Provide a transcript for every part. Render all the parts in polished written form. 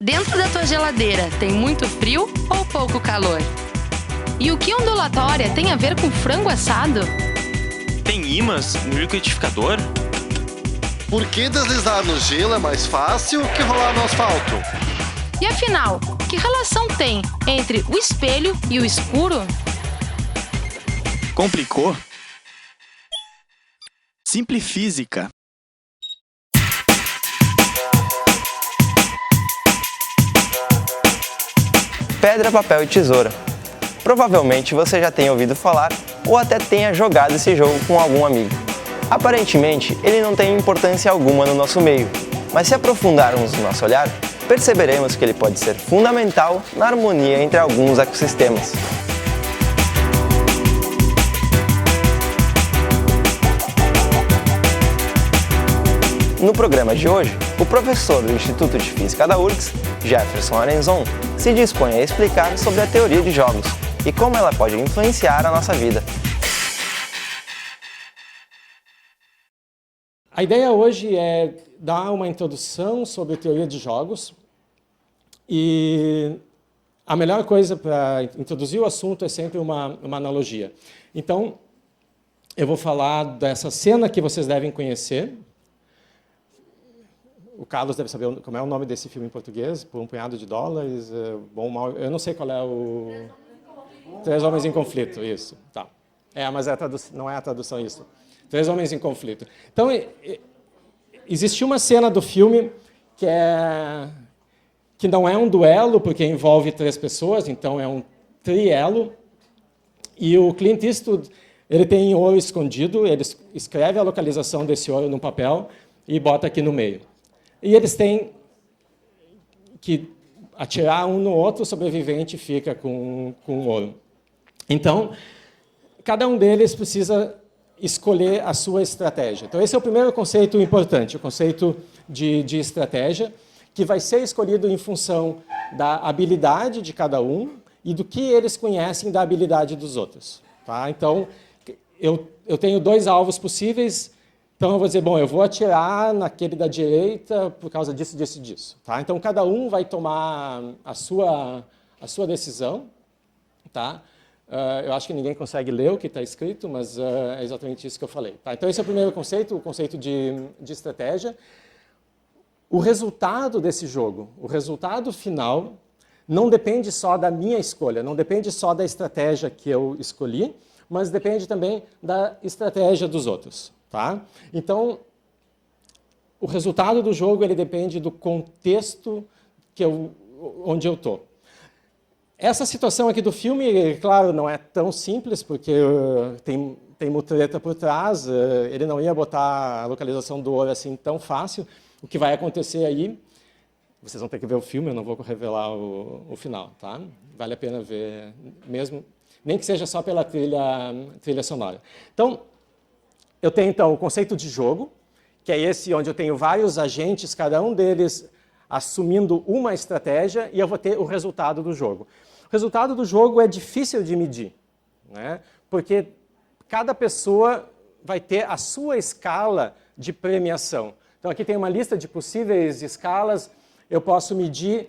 Dentro da tua geladeira tem muito frio ou pouco calor? E o que ondulatória tem a ver com frango assado? Tem ímãs no liquidificador? Por que deslizar no gelo é mais fácil que rolar no asfalto? E afinal, que relação tem entre o espelho e o escuro? Complicou? Simplifísica. Pedra, papel e tesoura. Provavelmente você já tenha ouvido falar ou até tenha jogado esse jogo com algum amigo. Aparentemente, ele não tem importância alguma no nosso meio, mas se aprofundarmos no nosso olhar, perceberemos que ele pode ser fundamental na harmonia entre alguns ecossistemas. No programa de hoje, o professor do Instituto de Física da URGS, Jefferson Arenzon, se dispõe a explicar sobre a teoria de jogos e como ela pode influenciar a nossa vida. A ideia hoje é dar uma introdução sobre a teoria de jogos e a melhor coisa para introduzir o assunto é sempre uma analogia. Então, eu vou falar dessa cena que vocês devem conhecer. O Carlos deve saber como é o nome desse filme em português, Por um Punhado de Dólares, Bom, Mal... Eu não sei qual é o... Três Homens em Conflito, isso. Tá. Mas não é a tradução isso. Três Homens em Conflito. Então, existe uma cena do filme que não é um duelo, porque envolve três pessoas, então é um trielo. E o Clint Eastwood, ele tem ouro escondido, ele escreve a localização desse ouro num papel e bota aqui no meio. E eles têm que atirar um no outro, o sobrevivente fica com o ouro. Então, cada um deles precisa escolher a sua estratégia. Então, esse é o primeiro conceito importante, o conceito de estratégia, que vai ser escolhido em função da habilidade de cada um e do que eles conhecem da habilidade dos outros. Tá? Então, eu tenho dois alvos possíveis. Então, eu vou dizer, bom, eu vou atirar naquele da direita por causa disso, disso e disso. Tá? Então, cada um vai tomar a sua decisão. Tá? Eu acho que ninguém consegue ler o que está escrito, mas é exatamente isso que eu falei. Tá? Então, esse é o primeiro conceito, o conceito de estratégia. O resultado desse jogo, o resultado final, não depende só da minha escolha, não depende só da estratégia que eu escolhi, mas depende também da estratégia dos outros. Tá? Então, o resultado do jogo ele depende do contexto onde eu estou. Essa situação aqui do filme, claro, não é tão simples, porque tem mutreta por trás, ele não ia botar a localização do ouro assim tão fácil. O que vai acontecer aí, vocês vão ter que ver o filme, eu não vou revelar o final. Tá? Vale a pena ver mesmo, nem que seja só pela trilha sonora. Então, eu tenho, então, o conceito de jogo, que é esse onde eu tenho vários agentes, cada um deles assumindo uma estratégia, e eu vou ter o resultado do jogo. O resultado do jogo é difícil de medir, né? Porque cada pessoa vai ter a sua escala de premiação. Então, aqui tem uma lista de possíveis escalas. Eu posso medir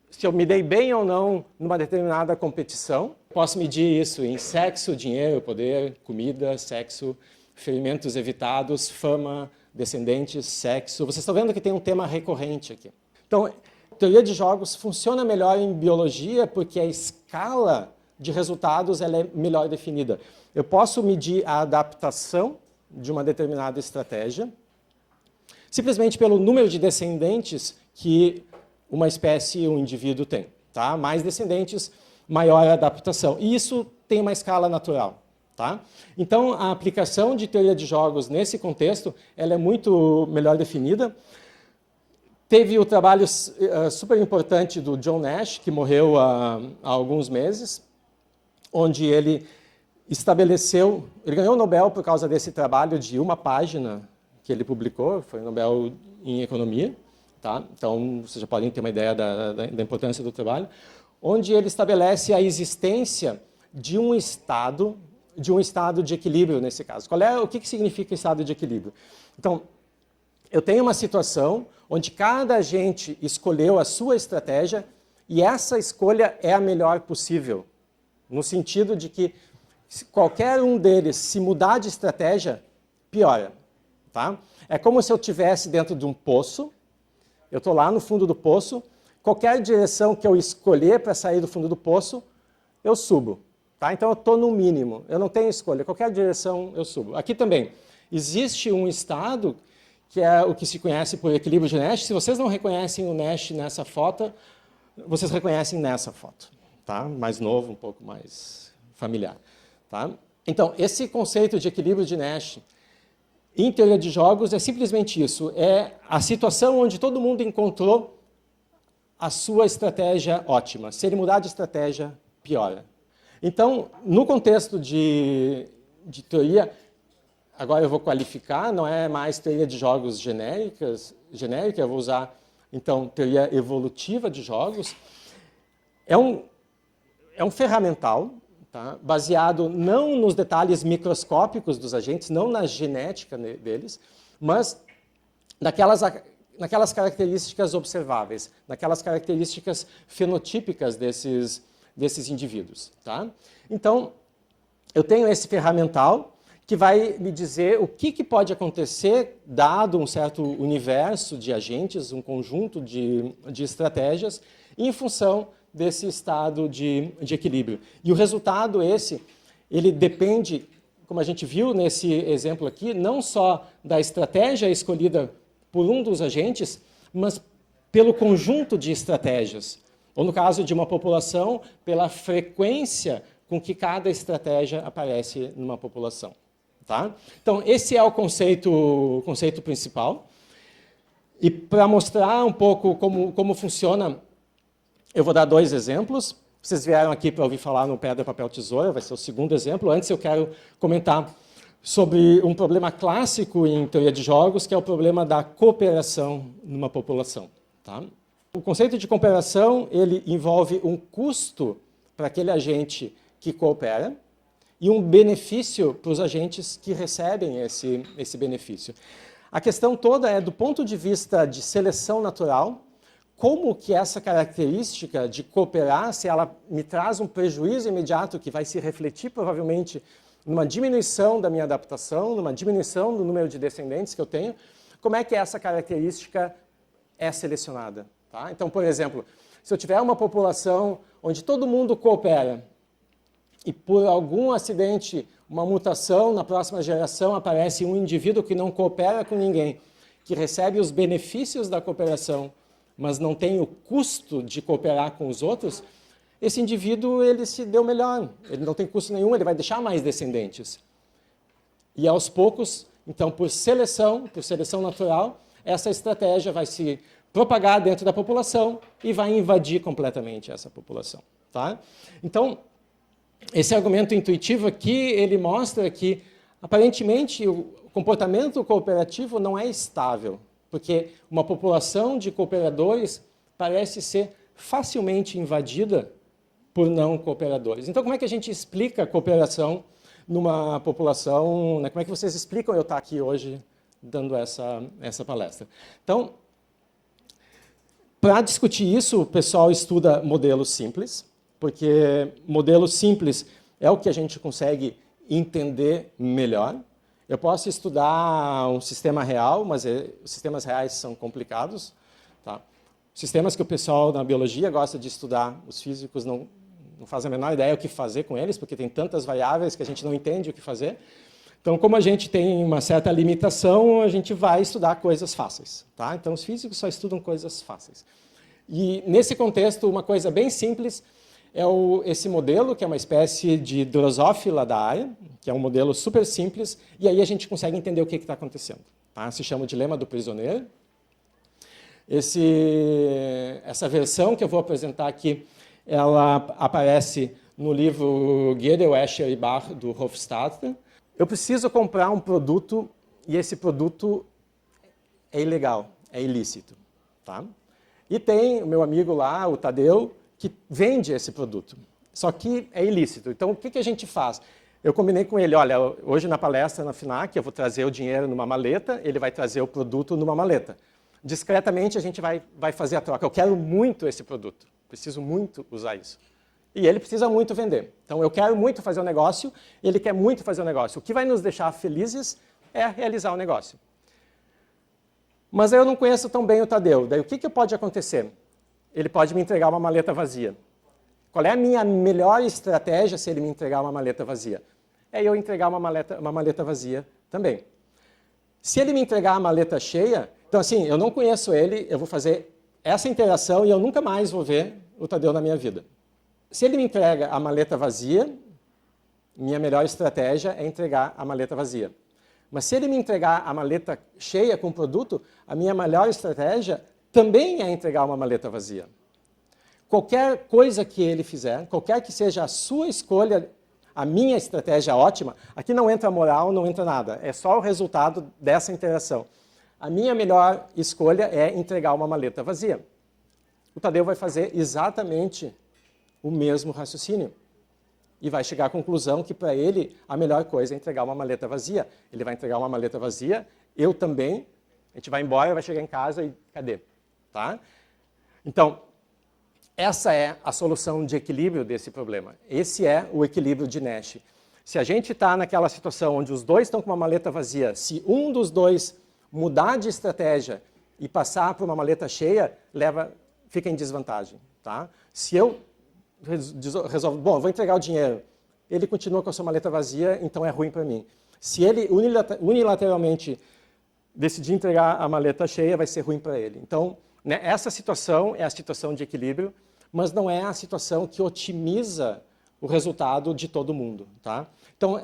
se eu me dei bem ou não numa determinada competição. Posso medir isso em sexo, dinheiro, poder, comida, sexo, ferimentos evitados, fama, descendentes, sexo. Vocês estão vendo que tem um tema recorrente aqui. Então, a teoria de jogos funciona melhor em biologia porque a escala de resultados ela é melhor definida. Eu posso medir a adaptação de uma determinada estratégia simplesmente pelo número de descendentes que uma espécie, um indivíduo tem. Tá? Mais descendentes, maior adaptação. E isso tem uma escala natural. Tá? Então, a aplicação de teoria de jogos nesse contexto ela é muito melhor definida. Teve o trabalho super importante do John Nash, que morreu há alguns meses, onde ele estabeleceu, ele ganhou o Nobel por causa desse trabalho de uma página que ele publicou, foi o Nobel em Economia, tá? Então vocês já podem ter uma ideia da importância do trabalho, onde ele estabelece a existência de um estado de equilíbrio nesse caso. O que significa estado de equilíbrio? Então, eu tenho uma situação onde cada agente escolheu a sua estratégia e essa escolha é a melhor possível, no sentido de que se qualquer um deles se mudar de estratégia, piora. Tá? É como se eu estivesse dentro de um poço, eu estou lá no fundo do poço, qualquer direção que eu escolher para sair do fundo do poço, eu subo. Tá? Então eu estou no mínimo, eu não tenho escolha, qualquer direção eu subo. Aqui também, existe um estado que é o que se conhece por equilíbrio de Nash. Se vocês não reconhecem o Nash nessa foto, vocês reconhecem nessa foto. Tá? Mais novo, um pouco mais familiar. Tá? Então, esse conceito de equilíbrio de Nash em teoria de jogos é simplesmente isso, é a situação onde todo mundo encontrou a sua estratégia ótima. Se ele mudar de estratégia, piora. Então, no contexto de teoria, agora eu vou qualificar, não é mais teoria de jogos genérica, eu vou usar, então, teoria evolutiva de jogos. É um ferramental, tá? Baseado não nos detalhes microscópicos dos agentes, não na genética deles, mas naquelas características observáveis, naquelas características fenotípicas desses indivíduos. Tá? Então, eu tenho esse ferramental que vai me dizer o que pode acontecer dado um certo universo de agentes, um conjunto de estratégias, em função desse estado de equilíbrio. E o resultado ele depende, como a gente viu nesse exemplo aqui, não só da estratégia escolhida por um dos agentes, mas pelo conjunto de estratégias. Ou, no caso de uma população, pela frequência com que cada estratégia aparece numa população. Tá? Então, esse é o conceito principal. E para mostrar um pouco como funciona, eu vou dar 2 exemplos. Vocês vieram aqui para ouvir falar no Pedra, Papel, Tesoura, vai ser o segundo exemplo. Antes eu quero comentar sobre um problema clássico em teoria de jogos, que é o problema da cooperação numa população. Tá? O conceito de cooperação ele envolve um custo para aquele agente que coopera e um benefício para os agentes que recebem esse benefício. A questão toda é do ponto de vista de seleção natural, como que essa característica de cooperar, se ela me traz um prejuízo imediato que vai se refletir provavelmente numa diminuição da minha adaptação, numa diminuição do número de descendentes que eu tenho, como é que essa característica é selecionada? Tá? Então, por exemplo, se eu tiver uma população onde todo mundo coopera e por algum acidente, uma mutação, na próxima geração aparece um indivíduo que não coopera com ninguém, que recebe os benefícios da cooperação, mas não tem o custo de cooperar com os outros, esse indivíduo ele se deu melhor, ele não tem custo nenhum, ele vai deixar mais descendentes. E aos poucos, então, por seleção natural, essa estratégia vai se propagar dentro da população e vai invadir completamente essa população. Tá? Então, esse argumento intuitivo aqui, ele mostra que, aparentemente, o comportamento cooperativo não é estável, porque uma população de cooperadores parece ser facilmente invadida por não cooperadores. Então, como é que a gente explica a cooperação numa população? Né? Como é que vocês explicam eu estar aqui hoje dando essa palestra? Então, para discutir isso, o pessoal estuda modelos simples, porque modelo simples é o que a gente consegue entender melhor. Eu posso estudar um sistema real, mas os sistemas reais são complicados. Tá? Sistemas que o pessoal na biologia gosta de estudar, os físicos não fazem a menor ideia o que fazer com eles, porque tem tantas variáveis que a gente não entende o que fazer. Então, como a gente tem uma certa limitação, a gente vai estudar coisas fáceis. Tá? Então, os físicos só estudam coisas fáceis. E, nesse contexto, uma coisa bem simples é esse modelo, que é uma espécie de drosófila da área, que é um modelo super simples, e aí a gente consegue entender o que está acontecendo. Tá? Se chama o dilema do prisioneiro. Essa versão que eu vou apresentar aqui, ela aparece no livro Gödel, Escher e Bach, do Hofstadter. Eu preciso comprar um produto, e esse produto é ilegal, é ilícito. Tá? E tem o meu amigo lá, o Tadeu, que vende esse produto. Só que é ilícito. Então, o que a gente faz? Eu combinei com ele, olha, hoje na palestra na FINAC eu vou trazer o dinheiro numa maleta, ele vai trazer o produto numa maleta. discretamente a gente vai fazer a troca. Eu quero muito esse produto, preciso muito usar isso. E ele precisa muito vender. Então eu quero muito fazer o negócio, ele quer muito fazer o negócio. O que vai nos deixar felizes é realizar o negócio. Mas eu não conheço tão bem o Tadeu. Daí o que pode acontecer? Ele pode me entregar uma maleta vazia. Qual é a minha melhor estratégia se ele me entregar uma maleta vazia? É eu entregar uma maleta vazia também. Se ele me entregar a maleta cheia, então assim, eu não conheço ele, eu vou fazer essa interação e eu nunca mais vou ver o Tadeu na minha vida. Se ele me entrega a maleta vazia, minha melhor estratégia é entregar a maleta vazia. Mas se ele me entregar a maleta cheia com o produto, a minha melhor estratégia também é entregar uma maleta vazia. Qualquer coisa que ele fizer, qualquer que seja a sua escolha, a minha estratégia ótima, aqui não entra moral, não entra nada, é só o resultado dessa interação. A minha melhor escolha é entregar uma maleta vazia. O Tadeu vai fazer exatamente o mesmo raciocínio. E vai chegar à conclusão que, para ele, a melhor coisa é entregar uma maleta vazia. Ele vai entregar uma maleta vazia, eu também, a gente vai embora, vai chegar em casa e cadê? Tá? Então, essa é a solução de equilíbrio desse problema. Esse é o equilíbrio de Nash. Se a gente está naquela situação onde os dois estão com uma maleta vazia, se um dos dois mudar de estratégia e passar por uma maleta cheia, fica em desvantagem. Tá? Se eu resolve, bom, vou entregar o dinheiro, ele continua com a sua maleta vazia, então é ruim para mim. Se ele unilateralmente decidir entregar a maleta cheia, vai ser ruim para ele. Então, né, essa situação é a situação de equilíbrio, mas não é a situação que otimiza o resultado de todo mundo. Tá? Então,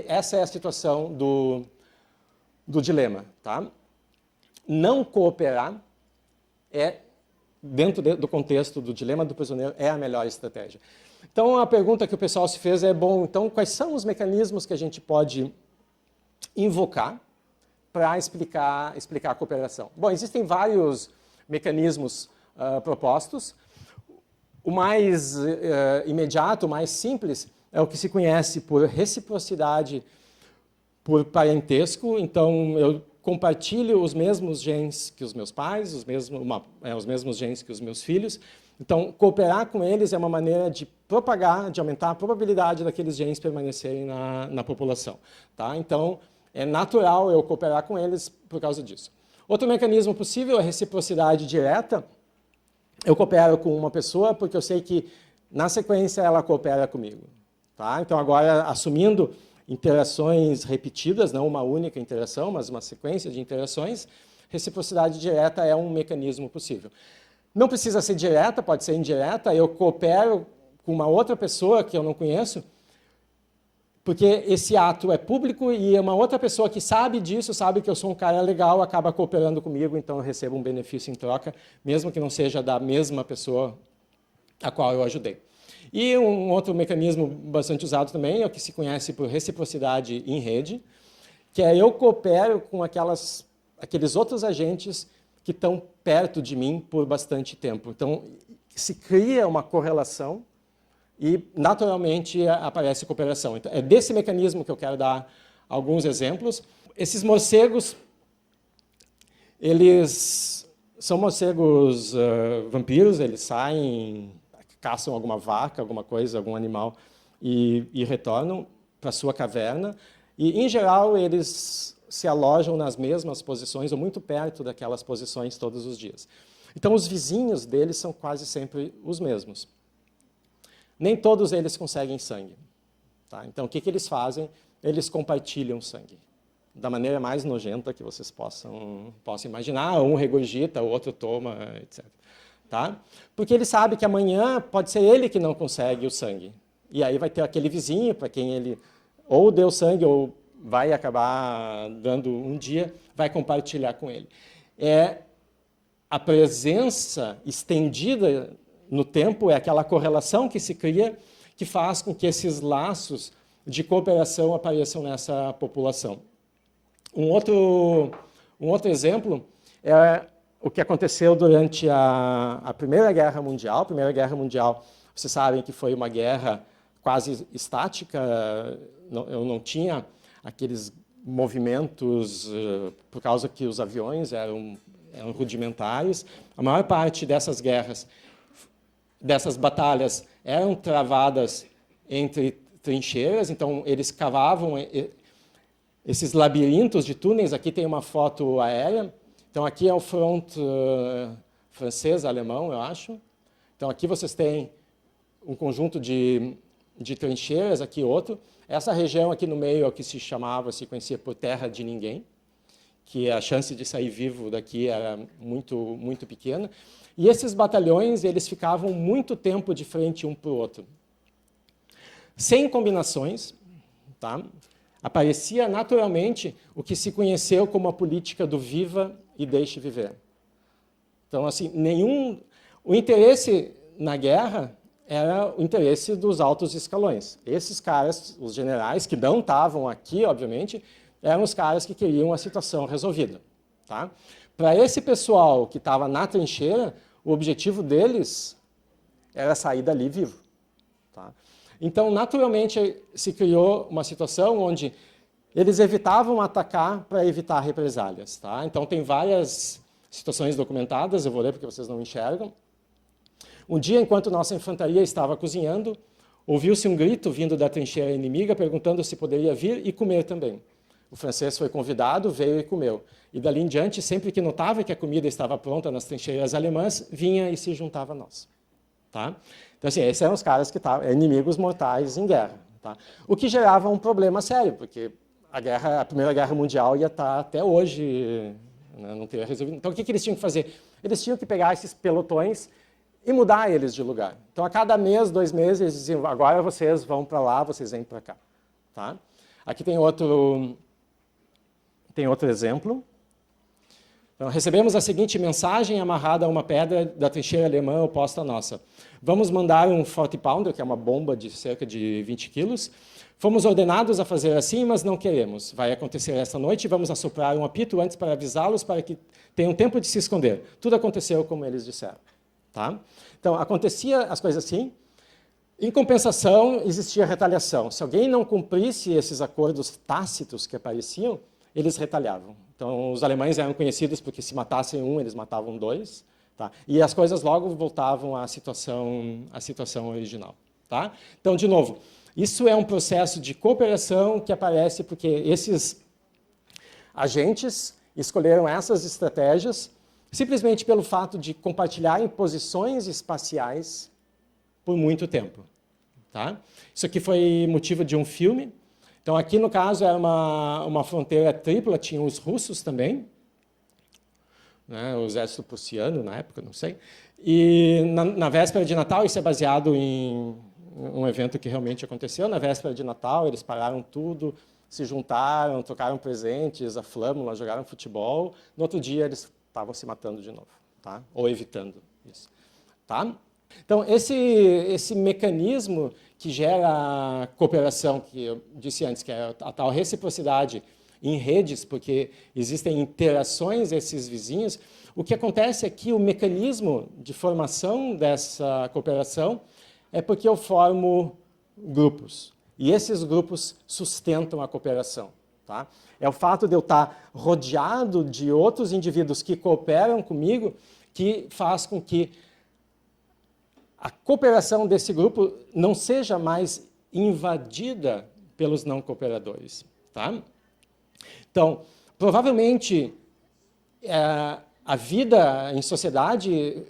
essa é a situação do dilema. Tá? Não cooperar dentro do contexto do dilema do prisioneiro, é a melhor estratégia. Então, a pergunta que o pessoal se fez é, bom, então, quais são os mecanismos que a gente pode invocar para explicar a cooperação? Bom, existem vários mecanismos propostos. O mais imediato, o mais simples, é o que se conhece por reciprocidade por parentesco. Então, eu compartilho os mesmos genes que os meus pais, os mesmos genes que os meus filhos. Então, cooperar com eles é uma maneira de propagar, de aumentar a probabilidade daqueles genes permanecerem na população. Tá? Então, é natural eu cooperar com eles por causa disso. Outro mecanismo possível é a reciprocidade direta. Eu coopero com uma pessoa porque eu sei que, na sequência, ela coopera comigo. Tá? Então, agora, assumindo interações repetidas, não uma única interação, mas uma sequência de interações, reciprocidade direta é um mecanismo possível. Não precisa ser direta, pode ser indireta, eu coopero com uma outra pessoa que eu não conheço, porque esse ato é público e uma outra pessoa que sabe disso, sabe que eu sou um cara legal, acaba cooperando comigo, então eu recebo um benefício em troca, mesmo que não seja da mesma pessoa a qual eu ajudei. E um outro mecanismo bastante usado também é o que se conhece por reciprocidade em rede, que é eu coopero com aqueles outros agentes que estão perto de mim por bastante tempo. Então, se cria uma correlação e, naturalmente, aparece cooperação. Então, é desse mecanismo que eu quero dar alguns exemplos. Esses morcegos, eles são morcegos vampiros, eles saem, caçam alguma vaca, alguma coisa, algum animal, e retornam para a sua caverna. E, em geral, eles se alojam nas mesmas posições, ou muito perto daquelas posições todos os dias. Então, os vizinhos deles são quase sempre os mesmos. Nem todos eles conseguem sangue. Tá? Então, o que eles fazem? Eles compartilham sangue. Da maneira mais nojenta que vocês possam imaginar. Um regurgita, o outro toma, etc. Tá? Porque ele sabe que amanhã pode ser ele que não consegue o sangue. E aí vai ter aquele vizinho para quem ele ou deu sangue ou vai acabar dando um dia, vai compartilhar com ele. É a presença estendida no tempo, é aquela correlação que se cria, que faz com que esses laços de cooperação apareçam nessa população. Um outro exemplo é o que aconteceu durante a Primeira Guerra Mundial. A Primeira Guerra Mundial, vocês sabem que foi uma guerra quase estática, eu não tinha aqueles movimentos, por causa que os aviões eram eram rudimentares. A maior parte dessas guerras, dessas batalhas, eram travadas entre trincheiras, então eles cavavam esses labirintos de túneis. Aqui tem uma foto aérea. Então aqui é o front francês, alemão, eu acho. Então aqui vocês têm um conjunto de trincheiras, aqui outro. Essa região aqui no meio é o que se conhecia por terra de ninguém, que a chance de sair vivo daqui era muito, muito pequena. E esses batalhões, eles ficavam muito tempo de frente um para o outro. Sem combinações, tá? Aparecia naturalmente o que se conheceu como a política do viva e deixe viver. Então, assim, o interesse na guerra era o interesse dos altos escalões. Esses caras, os generais, que não estavam aqui, obviamente, eram os caras que queriam a situação resolvida. Tá? Para esse pessoal que estava na trincheira, o objetivo deles era sair dali vivo. Tá? Então, naturalmente, se criou uma situação onde eles evitavam atacar para evitar represálias. Tá? Então, tem várias situações documentadas, eu vou ler porque vocês não enxergam. Um dia, enquanto nossa infantaria estava cozinhando, ouviu-se um grito vindo da trincheira inimiga, perguntando se poderia vir e comer também. O francês foi convidado, veio e comeu. E dali em diante, sempre que notava que a comida estava pronta nas trincheiras alemãs, vinha e se juntava a nós. Tá? Então, assim, esses eram os caras que estavam inimigos mortais em guerra. Tá? O que gerava um problema sério, porque a Primeira Guerra Mundial ia estar até hoje, né, não teria resolvido. Então, o que eles tinham que fazer? Eles tinham que pegar esses pelotões e mudar eles de lugar. Então, a cada mês, 2 meses, eles diziam, agora vocês vão para lá, vocês vêm para cá. Tá? Aqui tem outro exemplo. Então, recebemos a seguinte mensagem amarrada a uma pedra da trincheira alemã oposta à nossa. Vamos mandar um 40 pounder, que é uma bomba de cerca de 20 quilos. Fomos ordenados a fazer assim, mas não queremos. Vai acontecer esta noite e vamos assoprar um apito antes para avisá-los para que tenham tempo de se esconder. Tudo aconteceu como eles disseram. Tá? Então, acontecia as coisas assim. Em compensação, existia retaliação. Se alguém não cumprisse esses acordos tácitos que apareciam, eles retaliavam. Então, os alemães eram conhecidos porque se matassem um, eles matavam 2. Tá? E as coisas logo voltavam à situação original. Tá? Então, de novo, isso é um processo de cooperação que aparece porque esses agentes escolheram essas estratégias simplesmente pelo fato de compartilharem posições espaciais por muito tempo. Tá? Isso aqui foi motivo de um filme. Então, aqui, no caso, era uma fronteira tripla, tinha os russos também, né, o exército prussiano, na época, não sei. E na véspera de Natal, isso é baseado em um evento que realmente aconteceu. Na véspera de Natal, eles pararam tudo, se juntaram, trocaram presentes, a flâmula, jogaram futebol. No outro dia, eles estavam se matando de novo, tá? Ou evitando isso. Tá? Então, esse mecanismo que gera cooperação, que eu disse antes, que é a tal reciprocidade em redes, porque existem interações esses vizinhos, o que acontece é que o mecanismo de formação dessa cooperação é porque eu formo grupos, e esses grupos sustentam a cooperação. Tá? É o fato de eu estar rodeado de outros indivíduos que cooperam comigo que faz com que a cooperação desse grupo não seja mais invadida pelos não cooperadores. Tá? Então, provavelmente, a vida em sociedade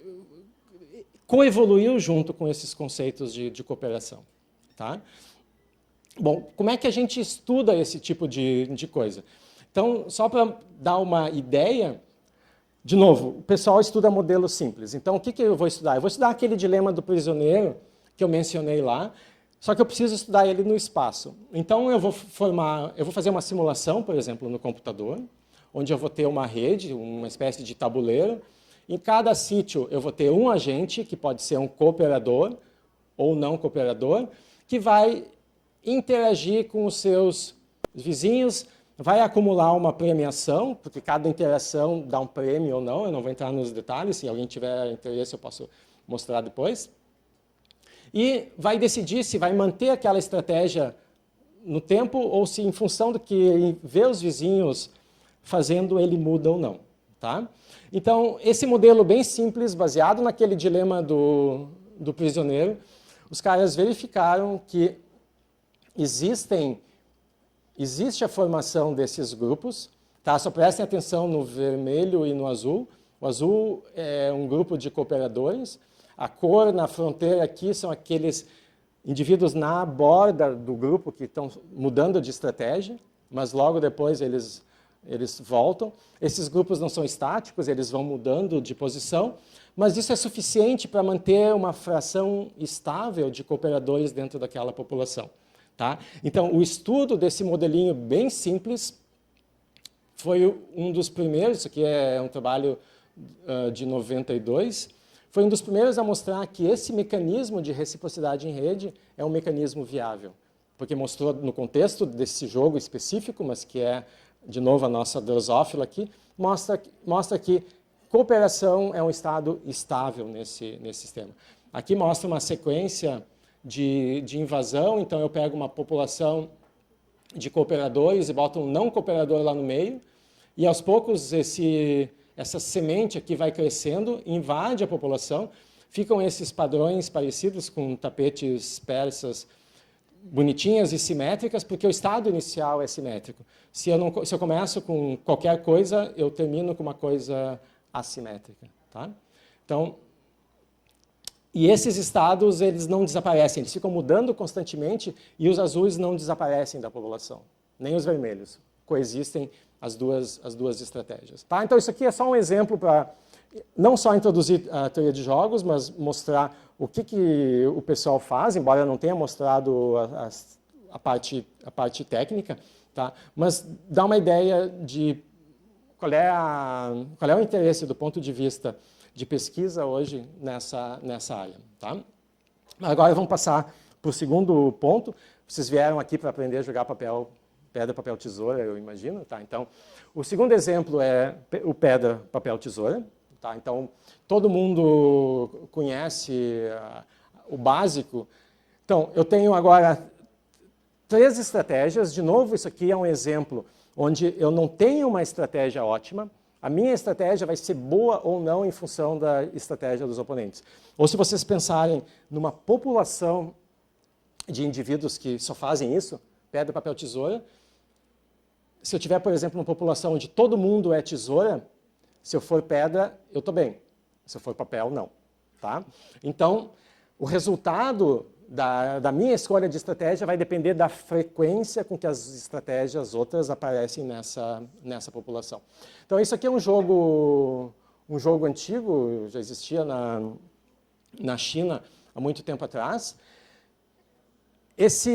coevoluiu junto com esses conceitos de cooperação. Tá? Bom, como é que a gente estuda esse tipo de coisa? Então, só para dar uma ideia, de novo, o pessoal estuda modelo simples. Então, o que eu vou estudar? Eu vou estudar aquele dilema do prisioneiro que eu mencionei lá, só que eu preciso estudar ele no espaço. Então, eu vou fazer uma simulação, por exemplo, no computador, onde eu vou ter uma rede, uma espécie de tabuleiro. Em cada sítio, eu vou ter um agente, que pode ser um cooperador ou não cooperador, que vai interagir com os seus vizinhos, vai acumular uma premiação, porque cada interação dá um prêmio ou não, eu não vou entrar nos detalhes, se alguém tiver interesse eu posso mostrar depois. E vai decidir se vai manter aquela estratégia no tempo ou se, em função do que vê os vizinhos fazendo, ele muda ou não. Tá? Então, esse modelo bem simples, baseado naquele dilema do prisioneiro, os caras verificaram que existe a formação desses grupos. Tá? Só prestem atenção no vermelho e no azul. O azul é um grupo de cooperadores. A cor na fronteira aqui são aqueles indivíduos na borda do grupo que estão mudando de estratégia, mas logo depois eles voltam. Esses grupos não são estáticos, eles vão mudando de posição, mas isso é suficiente para manter uma fração estável de cooperadores dentro daquela população. Tá? Então, o estudo desse modelinho bem simples foi um dos primeiros, isso aqui é um trabalho de 92, foi um dos primeiros a mostrar que esse mecanismo de reciprocidade em rede é um mecanismo viável, porque mostrou no contexto desse jogo específico, mas que é, de novo, a nossa drosófila aqui, mostra que cooperação é um estado estável nesse sistema. Aqui mostra uma sequência de invasão, então eu pego uma população de cooperadores e boto um não cooperador lá no meio, e aos poucos essa semente aqui vai crescendo, invade a população, ficam esses padrões parecidos com tapetes persas bonitinhas e simétricas, porque o estado inicial é simétrico. Se eu começo com qualquer coisa, eu termino com uma coisa assimétrica. Tá? Então, e esses estados, eles não desaparecem, eles ficam mudando constantemente e os azuis não desaparecem da população, nem os vermelhos. Coexistem as duas estratégias. Tá? Então, isso aqui é só um exemplo para não só introduzir a teoria de jogos, mas mostrar o que o pessoal faz, embora eu não tenha mostrado a parte técnica, tá? Mas dá uma ideia de qual é o interesse do ponto de vista de pesquisa hoje nessa área. Tá? Agora vamos passar para o segundo ponto. Vocês vieram aqui para aprender a jogar pedra, papel, tesoura, eu imagino. Tá? Então, o segundo exemplo é o pedra, papel, tesoura. Tá? Então, todo mundo conhece o básico. Então, eu tenho agora 3 estratégias. De novo, isso aqui é um exemplo onde eu não tenho uma estratégia ótima. A minha estratégia vai ser boa ou não em função da estratégia dos oponentes. Ou se vocês pensarem numa população de indivíduos que só fazem isso, pedra, papel, tesoura, se eu tiver, por exemplo, uma população onde todo mundo é tesoura, se eu for pedra, eu estou bem. Se eu for papel, não. Tá? Então, o resultado da minha escolha de estratégia vai depender da frequência com que as estratégias outras aparecem nessa população. Então, isso aqui é um jogo antigo, já existia na China há muito tempo atrás. Isso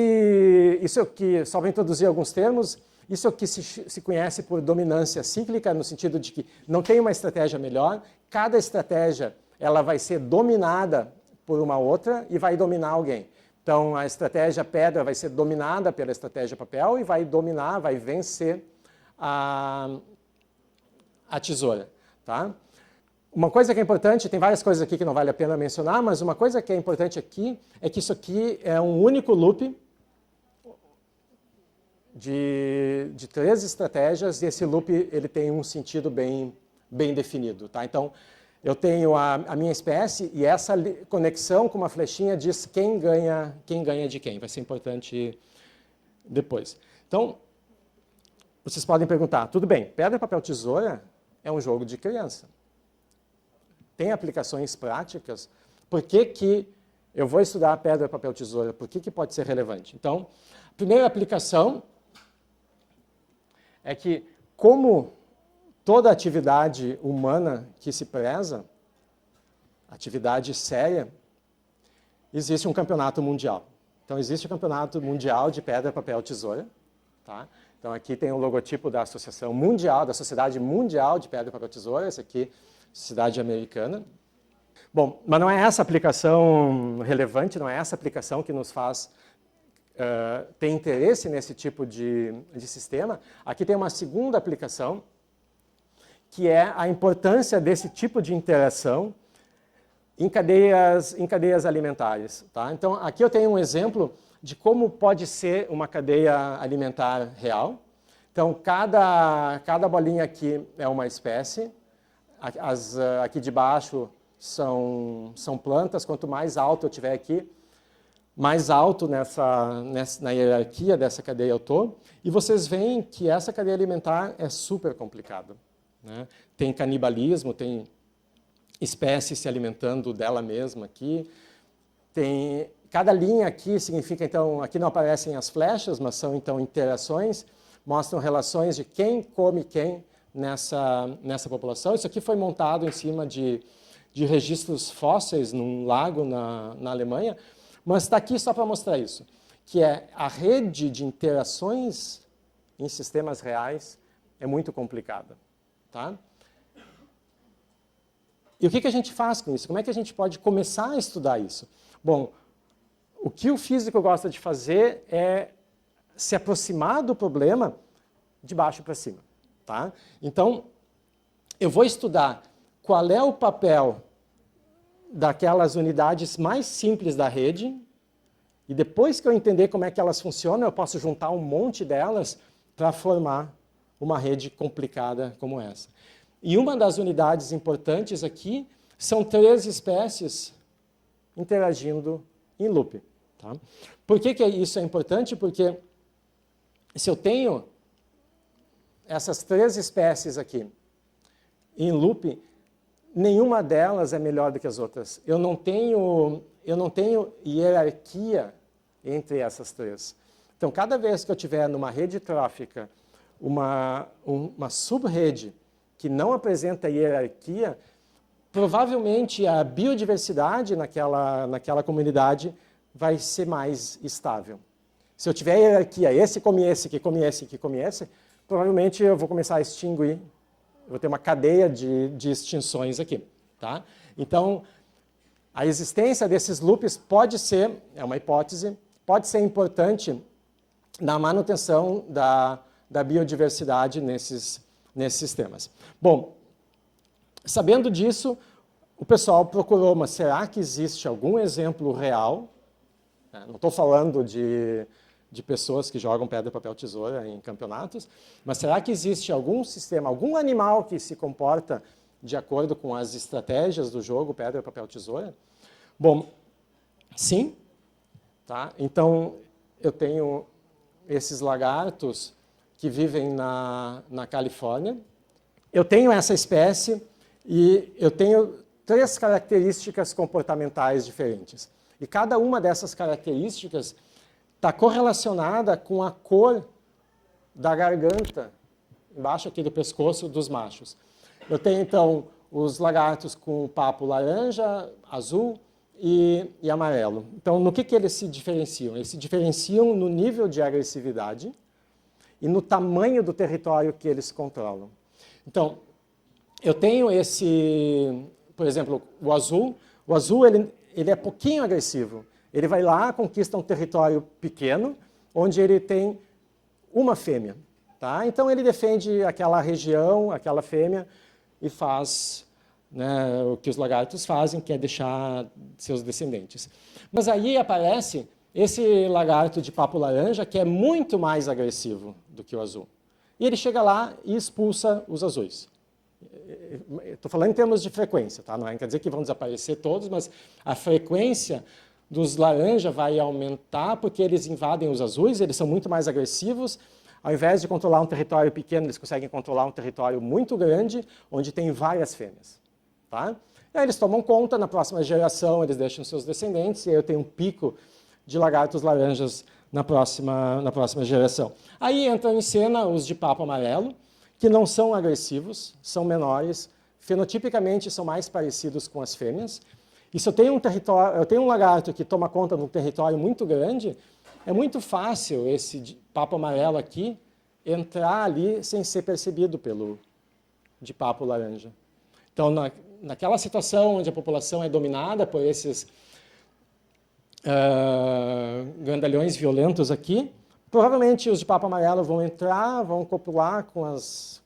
aqui, só para introduzir alguns termos, isso aqui se conhece por dominância cíclica, no sentido de que não tem uma estratégia melhor, cada estratégia ela vai ser dominada por uma outra e vai dominar alguém. Então, a estratégia pedra vai ser dominada pela estratégia papel e vai vencer a tesoura. Tá? Uma coisa que é importante, tem várias coisas aqui que não vale a pena mencionar, mas uma coisa que é importante aqui é que isso aqui é um único loop de 3 estratégias e esse loop ele tem um sentido bem definido. Tá? Então, eu tenho a minha espécie e essa conexão com uma flechinha diz quem ganha de quem. Vai ser importante depois. Então, vocês podem perguntar, tudo bem, pedra, papel, tesoura é um jogo de criança. Tem aplicações práticas. Por que eu vou estudar pedra, papel, tesoura? Por que pode ser relevante? Então, a primeira aplicação é que, como toda atividade humana que se preza, atividade séria, existe um campeonato mundial. Então, existe o campeonato mundial de pedra, papel, tesoura. Tá? Então, aqui tem o logotipo da Associação Mundial, da Sociedade Mundial de Pedra, Papel, Tesoura, esse aqui, Sociedade Americana. Bom, mas não é essa aplicação relevante, não é essa aplicação que nos faz ter interesse nesse tipo de sistema. Aqui tem uma segunda aplicação, que é a importância desse tipo de interação em cadeias alimentares. Tá? Então, aqui eu tenho um exemplo de como pode ser uma cadeia alimentar real. Então, cada bolinha aqui é uma espécie, aqui de baixo são plantas. Quanto mais alto eu tiver aqui, mais alto na hierarquia dessa cadeia eu estou. E vocês veem que essa cadeia alimentar é super complicada, né? Tem canibalismo, tem espécies se alimentando dela mesma aqui. Cada linha aqui significa, então, aqui não aparecem as flechas, mas são, então, interações, mostram relações de quem come quem nessa população. Isso aqui foi montado em cima de registros fósseis num lago na Alemanha, mas está aqui só para mostrar isso, que é a rede de interações em sistemas reais é muito complicada. Tá? E o que a gente faz com isso? Como é que a gente pode começar a estudar isso? Bom, o que o físico gosta de fazer é se aproximar do problema de baixo para cima. Tá? Então, eu vou estudar qual é o papel daquelas unidades mais simples da rede, e depois que eu entender como é que elas funcionam, eu posso juntar um monte delas para formar uma rede complicada como essa. E uma das unidades importantes aqui são 3 espécies interagindo em loop. Tá? Por que isso é importante? Porque se eu tenho essas 3 espécies aqui em loop, nenhuma delas é melhor do que as outras. Eu não tenho hierarquia entre essas 3. Então, cada vez que eu tiver numa rede trófica uma sub-rede que não apresenta hierarquia, provavelmente a biodiversidade naquela comunidade vai ser mais estável. Se eu tiver hierarquia, esse come esse, que come esse, que come esse, provavelmente eu vou começar a extinguir, eu vou ter uma cadeia de extinções aqui. Tá? Então, a existência desses loops pode ser, é uma hipótese, pode ser importante na manutenção da biodiversidade nesses sistemas. Bom, sabendo disso, o pessoal procurou, mas será que existe algum exemplo real? Não estou falando de pessoas que jogam pedra, papel, tesoura em campeonatos, mas será que existe algum sistema, algum animal que se comporta de acordo com as estratégias do jogo pedra, papel, tesoura? Bom, sim. Tá? Então, eu tenho esses lagartos que vivem na Califórnia. Eu tenho essa espécie e eu tenho 3 características comportamentais diferentes. E cada uma dessas características está correlacionada com a cor da garganta, embaixo aqui do pescoço dos machos. Eu tenho, então, os lagartos com papo laranja, azul e amarelo. Então, no que eles se diferenciam? Eles se diferenciam no nível de agressividade e no tamanho do território que eles controlam. Então, eu tenho por exemplo, o azul. O azul ele é pouquinho agressivo. Ele vai lá, conquista um território pequeno, onde ele tem uma fêmea. Tá? Então, ele defende aquela região, aquela fêmea, e faz, né, o que os lagartos fazem, que é deixar seus descendentes. Mas aí aparece esse lagarto de papo laranja, que é muito mais agressivo do que o azul. E ele chega lá e expulsa os azuis. Estou falando em termos de frequência, tá? Não quer dizer que vão desaparecer todos, mas a frequência dos laranja vai aumentar porque eles invadem os azuis, eles são muito mais agressivos. Ao invés de controlar um território pequeno, eles conseguem controlar um território muito grande, onde tem várias fêmeas. Tá? E aí eles tomam conta, na próxima geração eles deixam seus descendentes, e aí eu tenho um pico de lagartos laranjas na próxima geração. Aí entram em cena os de papo amarelo, que não são agressivos, são menores, fenotipicamente são mais parecidos com as fêmeas. E se eu tenho um lagarto que toma conta de um território muito grande, é muito fácil esse papo amarelo aqui entrar ali sem ser percebido pelo de papo laranja. Então, naquela situação onde a população é dominada por esses grandalhões violentos aqui, provavelmente os de papo amarelo vão entrar, vão copular com as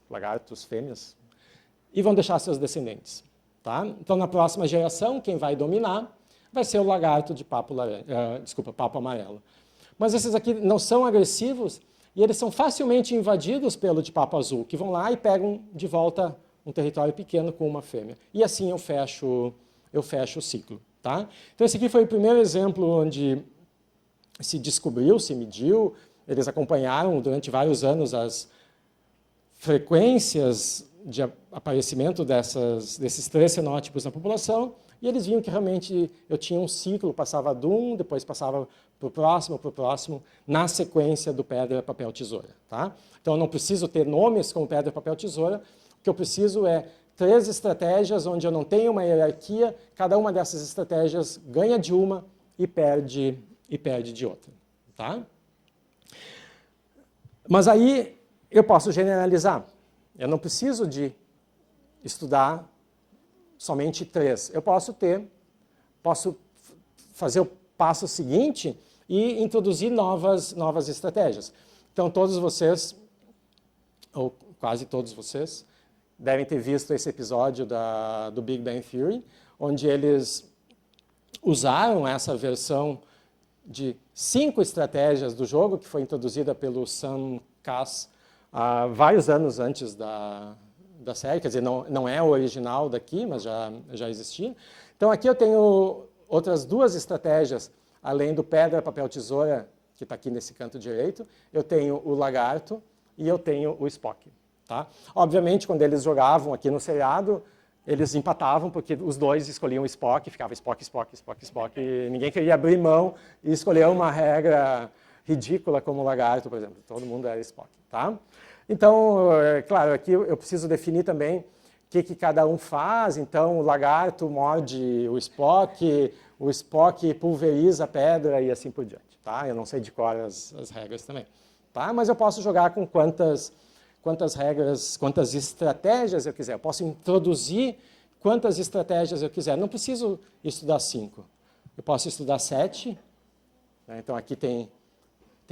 lagartos fêmeas e vão deixar seus descendentes. Tá? Então, na próxima geração, quem vai dominar vai ser o lagarto de papo amarelo. Mas esses aqui não são agressivos e eles são facilmente invadidos pelo de papo azul, que vão lá e pegam de volta um território pequeno com uma fêmea. E assim eu fecho o ciclo. Tá? Então esse aqui foi o primeiro exemplo onde se descobriu, se mediu, eles acompanharam durante vários anos as frequências de aparecimento desses 3 fenótipos na população, e eles viam que realmente eu tinha um ciclo, passava de um, depois passava para o próximo, na sequência do pedra, papel, tesoura. Tá? Então eu não preciso ter nomes como pedra, papel, tesoura, o que eu preciso é 3 estratégias onde eu não tenho uma hierarquia, cada uma dessas estratégias ganha de uma e perde de outra. Tá? Mas aí eu posso generalizar. Eu não preciso de estudar somente 3. Eu posso fazer o passo seguinte e introduzir novas estratégias. Então todos vocês, ou quase todos vocês, devem ter visto esse episódio do Big Bang Theory, onde eles usaram essa versão de 5 estratégias do jogo, que foi introduzida pelo Sam Kass há vários anos antes da série, quer dizer, não é o original daqui, mas já existia. Então aqui eu tenho outras 2 estratégias, além do pedra, papel, tesoura, que está aqui nesse canto direito. Eu tenho o lagarto e eu tenho o Spock. Tá? Obviamente, quando eles jogavam aqui no seriado, eles empatavam, porque os 2 escolhiam o Spock, ficava Spock, e ninguém queria abrir mão e escolher uma regra ridícula como o lagarto, por exemplo. Todo mundo era Spock. Tá? Então, claro, aqui eu preciso definir também o que cada um faz. Então, o lagarto morde o Spock pulveriza a pedra e assim por diante. Tá? Eu não sei de cor as regras também. Tá? Mas eu posso jogar com quantas regras, quantas estratégias eu quiser. Eu posso introduzir quantas estratégias eu quiser. Não preciso estudar 5. Eu posso estudar 7. Né? Então, aqui tem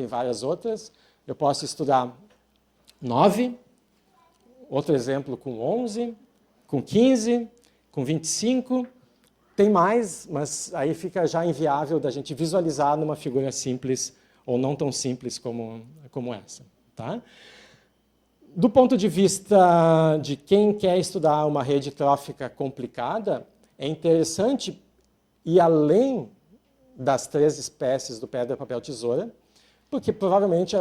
várias outras. Eu posso estudar 9. Outro exemplo com 11, com 15, com 25. Tem mais, mas aí fica já inviável da gente visualizar numa figura simples ou não tão simples como essa. Tá? Do ponto de vista de quem quer estudar uma rede trófica complicada, é interessante ir além das 3 espécies do pedra, papel, tesoura, porque provavelmente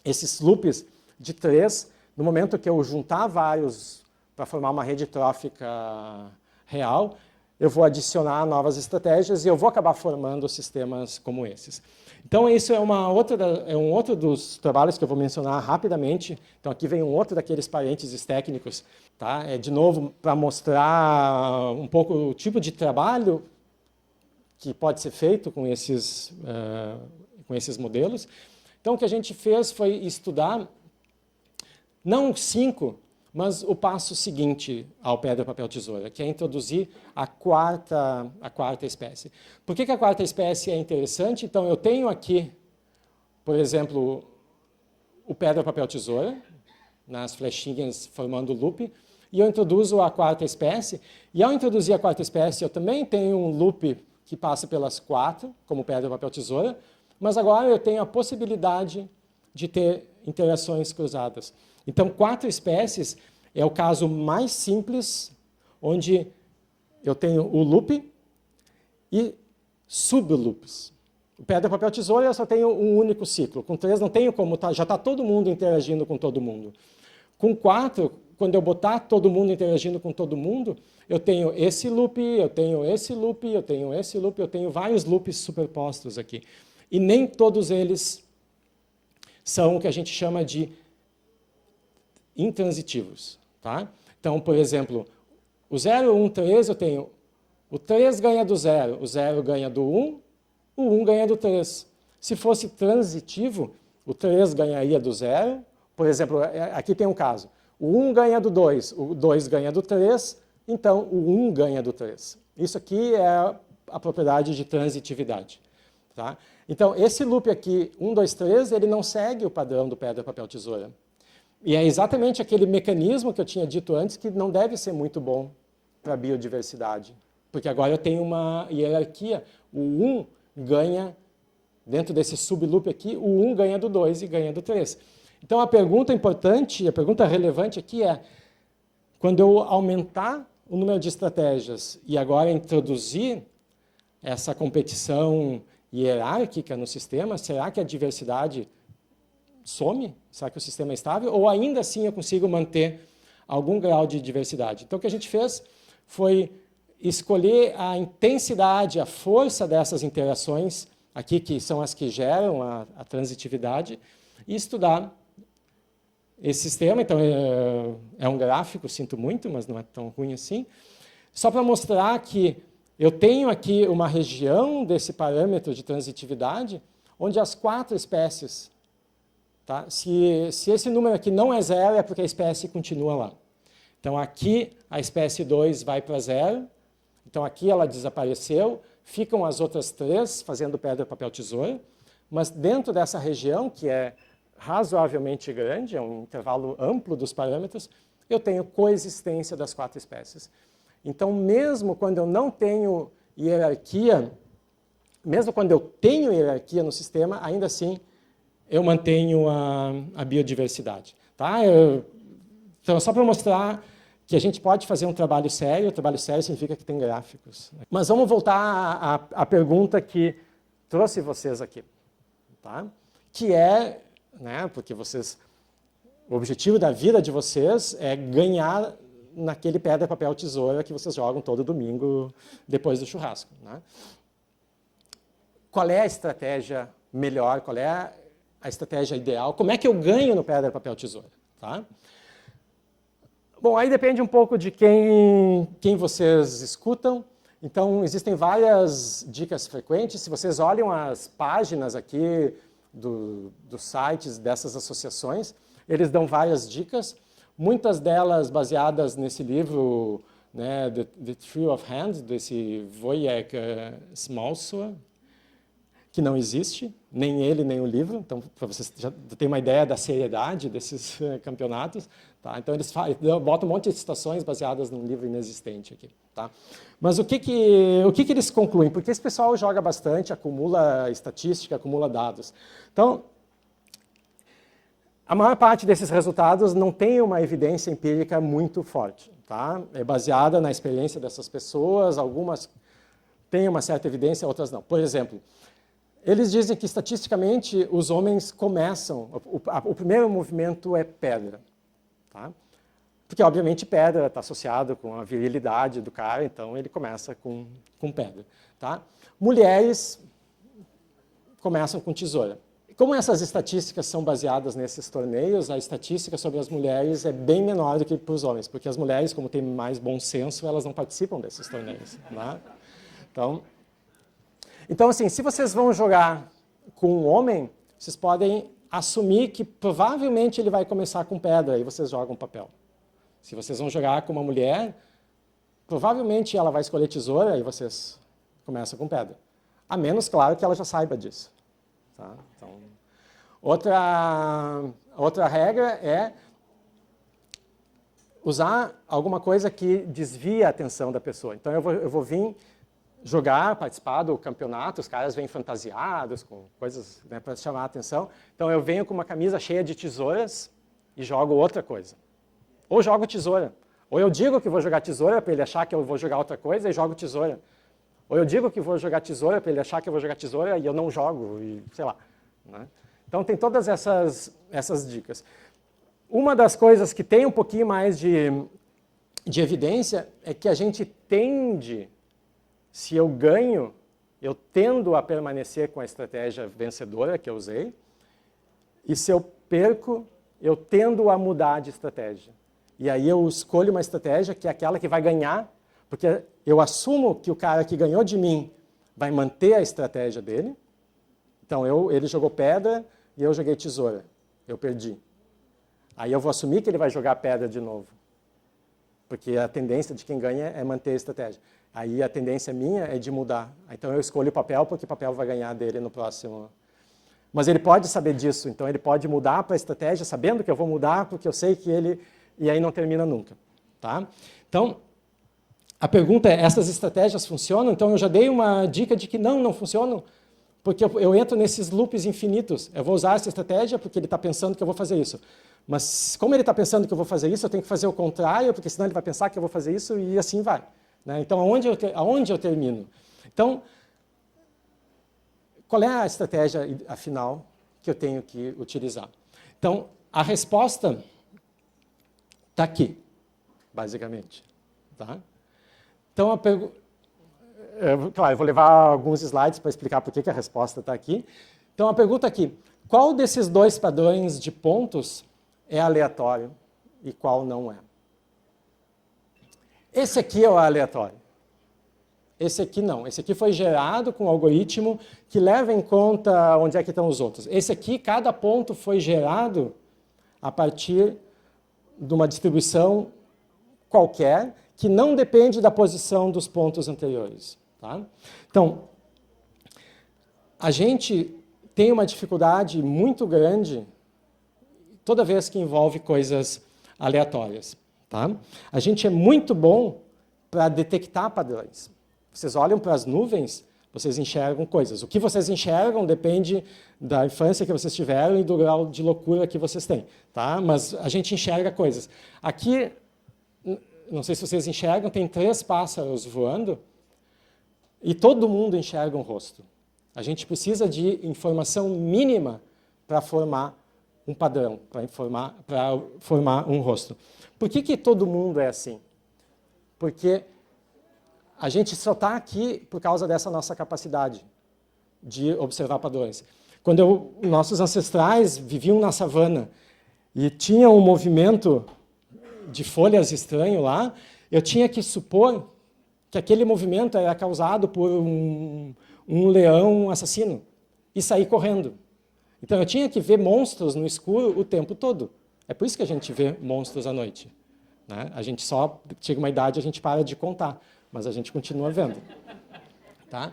esses loops de 3, no momento que eu juntar vários para formar uma rede trófica real, eu vou adicionar novas estratégias e eu vou acabar formando sistemas como esses. Então, isso é um outro dos trabalhos que eu vou mencionar rapidamente. Então, aqui vem um outro daqueles parênteses técnicos. Tá? De novo, para mostrar um pouco o tipo de trabalho que pode ser feito com esses modelos. Então, o que a gente fez foi estudar, não 5, mas o passo seguinte ao pedra, papel, tesoura, que é introduzir a quarta espécie. Por que a quarta espécie é interessante? Então, eu tenho aqui, por exemplo, o pedra, papel, tesoura, nas flechinhas formando o loop, e eu introduzo a quarta espécie, e ao introduzir a quarta espécie, eu também tenho um loop que passa pelas 4, como pedra, papel, tesoura, mas agora eu tenho a possibilidade de ter interações cruzadas. Então, 4 espécies é o caso mais simples, onde eu tenho o loop e subloops. O pedra, papel, tesoura, eu só tenho um único ciclo. Com 3 não tenho como, já está todo mundo interagindo com todo mundo. Com 4, quando eu botar todo mundo interagindo com todo mundo, eu tenho esse loop, eu tenho esse loop, eu tenho esse loop, eu tenho vários loops superpostos aqui. E nem todos eles são o que a gente chama de intransitivos. Tá? Então, por exemplo, o 0, 1, 3, eu tenho o 3 ganha do 0, o 0 ganha do 1, o 1 ganha do 3. Se fosse transitivo, o 3 ganharia do 0. Por exemplo, aqui tem um caso. O 1 ganha do 2, o 2 ganha do 3, então o 1 ganha do 3. Isso aqui é a propriedade de transitividade. Tá? Então, esse loop aqui, 1, 2, 3, ele não segue o padrão do pedra, papel, tesoura. E é exatamente aquele mecanismo que eu tinha dito antes que não deve ser muito bom para a biodiversidade. Porque agora eu tenho uma hierarquia. O 1 ganha, dentro desse subloop aqui, o 1 ganha do 2 e ganha do 3. Então, a pergunta importante, a pergunta relevante aqui é, quando eu aumentar o número de estratégias e agora introduzir essa competição hierárquica no sistema, será que a diversidade some? Será que o sistema é estável? Ou ainda assim eu consigo manter algum grau de diversidade? Então, o que a gente fez foi escolher a intensidade, a força dessas interações, aqui que são as que geram a transitividade, e estudar esse sistema. Então, é um gráfico, sinto muito, mas não é tão ruim assim, só para mostrar que eu tenho aqui uma região desse parâmetro de transitividade, onde as 4 espécies, tá? Se esse número aqui não é 0, é porque a espécie continua lá. Então, aqui a espécie 2 vai para 0, então aqui ela desapareceu, ficam as outras 3 fazendo pedra, papel, tesoura, mas dentro dessa região, que é razoavelmente grande, é um intervalo amplo dos parâmetros, eu tenho coexistência das 4 espécies. Então, mesmo quando eu não tenho hierarquia, mesmo quando eu tenho hierarquia no sistema, ainda assim eu mantenho a biodiversidade. Tá? Então, só para mostrar que a gente pode fazer um trabalho sério. O trabalho sério significa que tem gráficos. Mas vamos voltar à pergunta que trouxe vocês aqui. Tá? Que é, né, porque vocês, o objetivo da vida de vocês é ganhar naquele pedra, papel, tesoura que vocês jogam todo domingo depois do churrasco. Né? Qual é a estratégia melhor? Qual é a estratégia ideal? Como é que eu ganho no pedra, papel, tesoura? Tá? Bom, aí depende um pouco de quem vocês escutam. Então, existem várias dicas frequentes. Se vocês olham as páginas aqui dos sites dessas associações, eles dão várias dicas, muitas delas baseadas nesse livro, né, The Tree of Hand, desse Wojciech Smalsua, que não existe, nem ele, nem o livro. Então, para vocês já terem uma ideia da seriedade desses campeonatos. Tá? Então, eles botam um monte de citações baseadas num livro inexistente aqui. Tá? Mas o que eles concluem? Porque esse pessoal joga bastante, acumula estatística, acumula dados. Então, a maior parte desses resultados não tem uma evidência empírica muito forte. Tá? É baseada na experiência dessas pessoas, algumas têm uma certa evidência, outras não. Por exemplo, eles dizem que, estatisticamente, os homens começam, o primeiro movimento é pedra. Tá? Porque, obviamente, pedra está associado com a virilidade do cara, então ele começa com pedra. Tá? Mulheres começam com tesoura. Como essas estatísticas são baseadas nesses torneios, a estatística sobre as mulheres é bem menor do que para os homens, porque as mulheres, como têm mais bom senso, elas não participam desses torneios. Né? Então, assim, se vocês vão jogar com um homem, vocês podem assumir que provavelmente ele vai começar com pedra, e vocês jogam papel. Se vocês vão jogar com uma mulher, provavelmente ela vai escolher tesoura, e vocês começam com pedra. A menos, claro, que ela já saiba disso. Tá? Então, outra regra é usar alguma coisa que desvia a atenção da pessoa. Então, eu vou vir jogar, participar do campeonato, os caras vêm fantasiados, com coisas, né, para chamar a atenção. Então, eu venho com uma camisa cheia de tesouras e jogo outra coisa. Ou jogo tesoura. Ou eu digo que vou jogar tesoura para ele achar que eu vou jogar outra coisa e jogo tesoura. Ou eu digo que vou jogar tesoura para ele achar que eu vou jogar tesoura e eu não jogo, e sei lá. Né? Então, tem todas essas dicas. Uma das coisas que tem um pouquinho mais de evidência é que a gente tende, se eu ganho, eu tendo a permanecer com a estratégia vencedora que eu usei, e se eu perco, eu tendo a mudar de estratégia. E aí eu escolho uma estratégia que é aquela que vai ganhar, porque eu assumo que o cara que ganhou de mim vai manter a estratégia dele. Então, ele jogou pedra e eu joguei tesoura. Eu perdi. Aí eu vou assumir que ele vai jogar pedra de novo. Porque a tendência de quem ganha é manter a estratégia. Aí a tendência minha é de mudar. Então, eu escolho o papel porque o papel vai ganhar dele no próximo. Mas ele pode saber disso. Então, ele pode mudar para a estratégia sabendo que eu vou mudar porque eu sei que ele... E aí não termina nunca. Tá? Então, a pergunta é, essas estratégias funcionam? Então, eu já dei uma dica de que não funcionam. Porque eu entro nesses loops infinitos. Eu vou usar essa estratégia porque ele está pensando que eu vou fazer isso. Mas como ele está pensando que eu vou fazer isso, eu tenho que fazer o contrário, porque senão ele vai pensar que eu vou fazer isso e assim vai. Né? Então, aonde eu termino? Então, qual é a estratégia, afinal, que eu tenho que utilizar? Então, a resposta está aqui, basicamente. Tá? Então, claro, eu vou levar alguns slides para explicar por que a resposta está aqui. Então, a pergunta aqui, qual desses dois padrões de pontos é aleatório e qual não é? Esse aqui é o aleatório. Esse aqui não. Esse aqui foi gerado com um algoritmo que leva em conta onde é que estão os outros. Esse aqui, cada ponto foi gerado a partir de uma distribuição qualquer que não depende da posição dos pontos anteriores. Tá? Então, a gente tem uma dificuldade muito grande toda vez que envolve coisas aleatórias. Tá? A gente é muito bom para detectar padrões. Vocês olham para as nuvens, vocês enxergam coisas. O que vocês enxergam depende da infância que vocês tiveram e do grau de loucura que vocês têm. Tá? Mas a gente enxerga coisas. Aqui, não sei se vocês enxergam, tem 3 pássaros voando e todo mundo enxerga um rosto. A gente precisa de informação mínima para formar um padrão, para formar um rosto. Por que todo mundo é assim? Porque a gente só está aqui por causa dessa nossa capacidade de observar padrões. Quando nossos ancestrais viviam na savana e tinham um movimento de folhas estranho lá, eu tinha que supor que aquele movimento era causado por um leão assassino e sair correndo. Então eu tinha que ver monstros no escuro o tempo todo. É por isso que a gente vê monstros à noite. Né? A gente só chega uma idade, a gente para de contar, mas a gente continua vendo. Tá?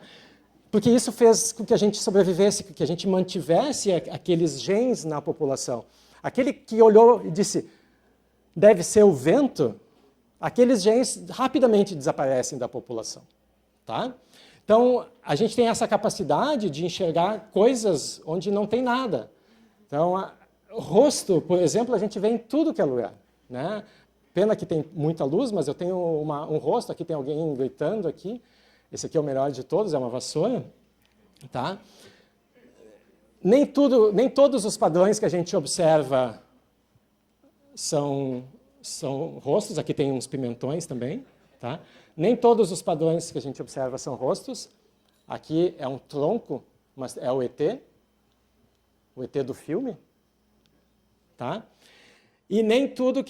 Porque isso fez com que a gente sobrevivesse, que a gente mantivesse aqueles genes na população. Aquele que olhou e disse, deve ser o vento, aqueles genes rapidamente desaparecem da população. Tá? Então, a gente tem essa capacidade de enxergar coisas onde não tem nada. Então, o rosto, por exemplo, a gente vê em tudo que é lugar. Né? Pena que tem muita luz, mas eu tenho um rosto, aqui tem alguém gritando aqui. Esse aqui é o melhor de todos, é uma vassoura. Tá? Nem todos os padrões que a gente observa são rostos, aqui tem uns pimentões também. Tá? Nem todos os padrões que a gente observa são rostos. Aqui é um tronco, mas é o ET do filme. Tá? E nem todo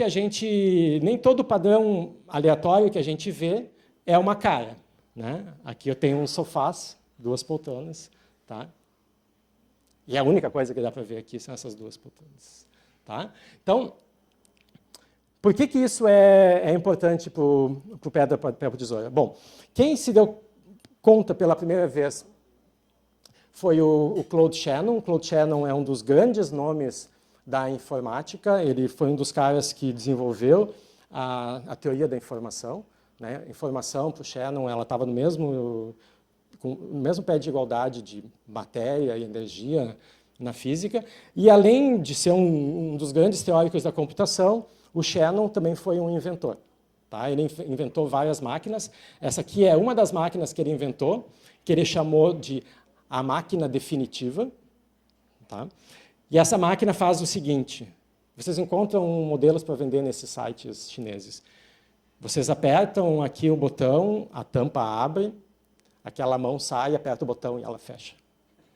padrão aleatório que a gente vê é uma cara. Né? Aqui eu tenho um sofás, 2 poltronas. Tá? E a única coisa que dá para ver aqui são essas 2 poltronas. Tá? Então, por que isso é importante para o Pedra, Papel, Tesoura? Bom, quem se deu conta pela primeira vez foi o Claude Shannon. Claude Shannon é um dos grandes nomes da informática. Ele foi um dos caras que desenvolveu a teoria da informação. Né? Informação, para o Shannon, ela estava no mesmo pé de igualdade de matéria e energia na física. E, além de ser um dos grandes teóricos da computação, o Shannon também foi um inventor. Tá? Ele inventou várias máquinas. Essa aqui é uma das máquinas que ele inventou, que ele chamou de a máquina definitiva. Tá? E essa máquina faz o seguinte, vocês encontram modelos para vender nesses sites chineses. Vocês apertam aqui o botão, a tampa abre, aquela mão sai, aperta o botão e ela fecha.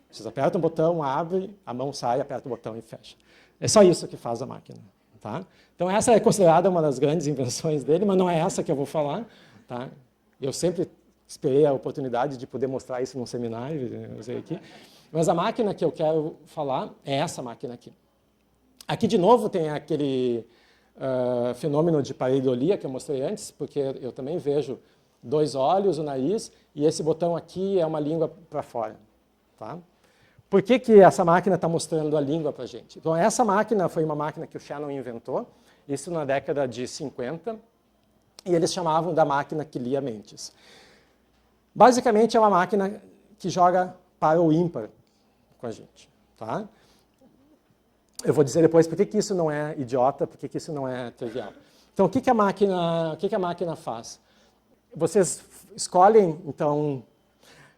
Vocês apertam o botão, abre, a mão sai, aperta o botão e fecha. É só isso que faz a máquina. Tá? Então, essa é considerada uma das grandes invenções dele, mas não é essa que eu vou falar. Tá? Eu sempre esperei a oportunidade de poder mostrar isso num seminário, usei aqui. Mas a máquina que eu quero falar é essa máquina aqui. Aqui, de novo, tem aquele fenômeno de pareidolia que eu mostrei antes, porque eu também vejo 2 olhos, o nariz, e esse botão aqui é uma língua para fora. Tá? Por que essa máquina está mostrando a língua para a gente? Então, essa máquina foi uma máquina que o Shannon inventou, isso na década de 50, e eles chamavam da máquina que lia mentes. Basicamente, é uma máquina que joga par ou ímpar com a gente. Tá? Eu vou dizer depois por que isso não é idiota, por que isso não é trivial. Então, o que a máquina faz? Vocês escolhem, então...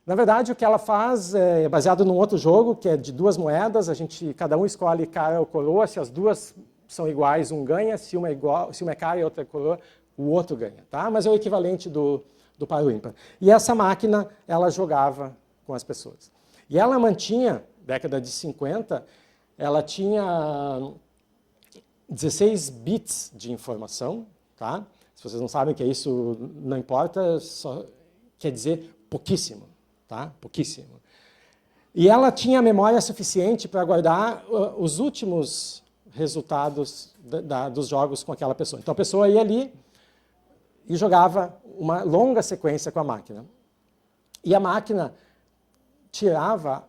Na verdade, o que ela faz é baseado num outro jogo, que é de 2 moedas. Cada um escolhe cara ou coroa. Se as duas são iguais, um ganha. Se uma é cara e outra é coroa, o outro ganha. Tá? Mas é o equivalente do par ou ímpar. E essa máquina, ela jogava com as pessoas. E ela mantinha, década de 50, ela tinha 16 bits de informação. Tá? Se vocês não sabem o que é isso, não importa, só quer dizer pouquíssimo. Tá? Pouquíssimo. E ela tinha memória suficiente para guardar os últimos resultados dos jogos com aquela pessoa. Então a pessoa ia ali e jogava uma longa sequência com a máquina. E a máquina tirava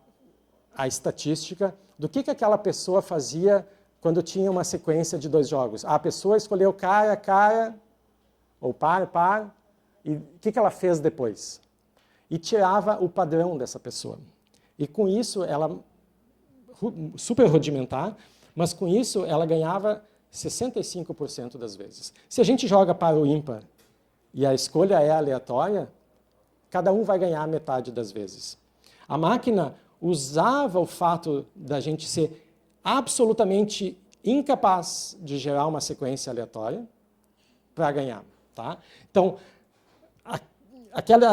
a estatística do que aquela pessoa fazia quando tinha uma sequência de 2 jogos. A pessoa escolheu cara, ou par, e o que ela fez depois? E tirava o padrão dessa pessoa. E com isso, ela, super rudimentar, mas com isso ela ganhava 65% das vezes. Se a gente joga par ou ímpar e a escolha é aleatória, cada um vai ganhar metade das vezes. A máquina usava o fato da gente ser absolutamente incapaz de gerar uma sequência aleatória para ganhar. Tá? Então,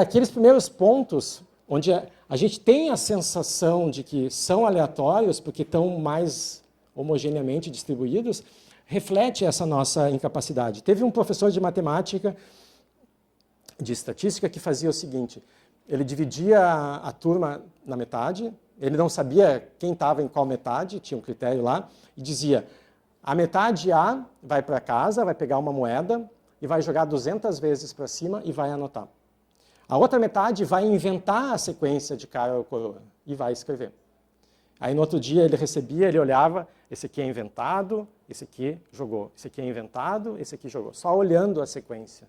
aqueles primeiros pontos onde a gente tem a sensação de que são aleatórios porque estão mais homogeneamente distribuídos, reflete essa nossa incapacidade. Teve um professor de matemática, de estatística, que fazia o seguinte: ele dividia a turma na metade, ele não sabia quem estava em qual metade, tinha um critério lá, e dizia: a metade A vai para casa, vai pegar uma moeda e vai jogar 200 vezes para cima e vai anotar. A outra metade vai inventar a sequência de cara ou coroa e vai escrever. Aí no outro dia ele recebia, ele olhava, esse aqui é inventado, esse aqui jogou, esse aqui é inventado, esse aqui jogou. Só olhando a sequência.